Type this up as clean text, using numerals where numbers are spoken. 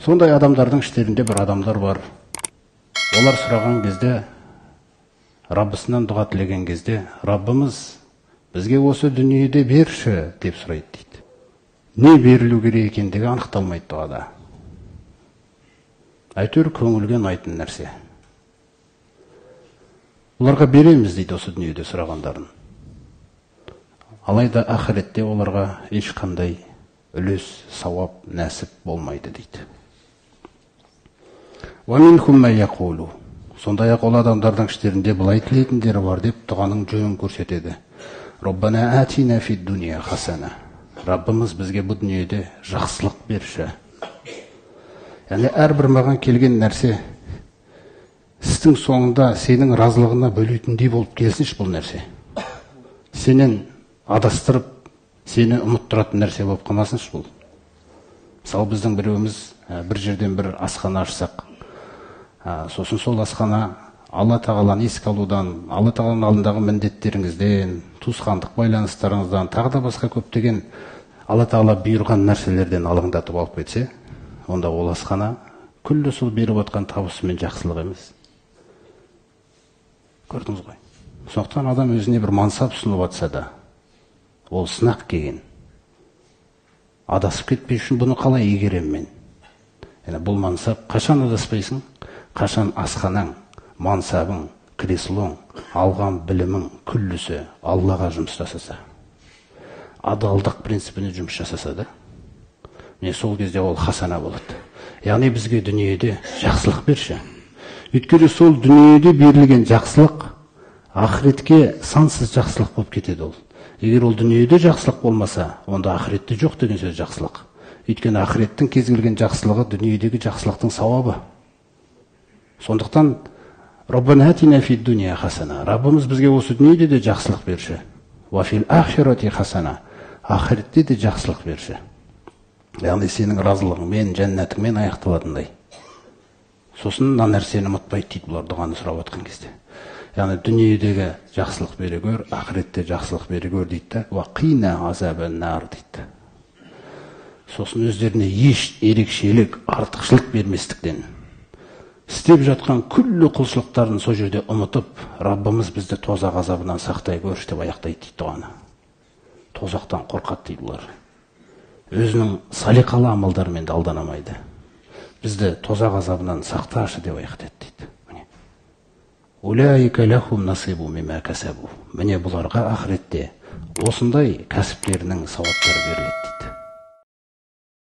Сондай адамдардың іштерінде бір адамдар бар. Олар сұраған кезде, Раббысынан дұға тілеген кезде, Раббымыз бізге осы дүниеде берші деп сұрайды дейді. Не берілу керек екендігі анықталмайды дұғада. Әйтеуір көңілге ұнайтын нәрсе. Оларға береміз дейді осы дүниеде сұрағандарын. Алайда ақыретте оларға ешқандай үлес, сауап, нәсіп болмайды дейді. Сондай-ақ ол адамдардың іштерінде былай тілейтіндері бар деп дұғаның жөнін көрсетеді. Роббана атина фид дуния хасана. Раббымыз бізге бұл дүниеде жақсылық берші. Яғни әрбір маған келген нәрсе істің соңында сенің разылығына бөлейтіндей болып келсінші бұл нәрсе. Сенен адастырып, сені ұмыттыратын нәрсе болып қалмасыншы бұл. Мысалы біздің біреуіміз бір жерден бір асхана ашсақ, сосын сол асхана Алла тағаланы еске алудан, Алла тағаланың алдындағы міндеттеріңізден, туысқандық байланыстарыңыздан, тағы да басқа көптеген Алла тағала бұйырған нәрселерден алаңдатып алып кетсе, онда ол асхана күллі сол беріп отқан табысы мен жақсылық емес. Көрдіңіз ғой. Сондықтан адам өзіне бір мансап ұсынып жатса да, ол сынақ келген. Адасып кетпей үшін бұны қалай игерем мен? Бұл мансап қашан адаспайсың? Қашан асханаң, мансабың, креслоң, алған білімің күллісі Аллаға жұмыс жасаса, адалдық принципіне жұмыс жасаса да, сол кезде ол хасана болады. Яғни бізге дүниеде жақсылық берші. Өйткені сол дүниеде берілген жақсылық ақыретке сансыз жақсылық болып кетеді ол. Егер ол дүниеде жақсылық болмаса, онда ақыретте жоқ деген сөз жақсылық. Өйткені ақыреттің кез келген жақсылығы дүниедегі жақсылықтың сауабы. Сондықтан Роббана атина фид дуния хасана. Раббымыз бізге осы дүниеде де жақсылық берші. Ва фил ахирати хасана. Ақыретте де жақсылық берші. Яғни сенің разылығыңмен, жәннатыңмен аяқталатындай. Сосын мына нәрсені ұмытпайды дейді бұлар дұғаны сұрап отқан кезде. Яғни дүниедегі жақсылық бере көр, ақыретте жақсылық бере көр дейді. Ва қина азабан нар дейді. Сосын өздеріне еш ерекшелік, артықшылық берместіктен істеп жатқан күллі құлшылықтарын сол жерде ұмытып, Раббымыз бізді тозақ азабынан сақтай көрші деп аяқтайды дейді дұғаны. Тозақтан қорқады дейді бұлар. Өзінің салиқалы амалдарымен де алданамайды. Бізді тозақ азабынан сақташы деп аяқтайды дейді. Улаика лахум насибу мимма касабу. Міне бұларға ақыретте осындай кәсіптерінің сауаптары беріледі.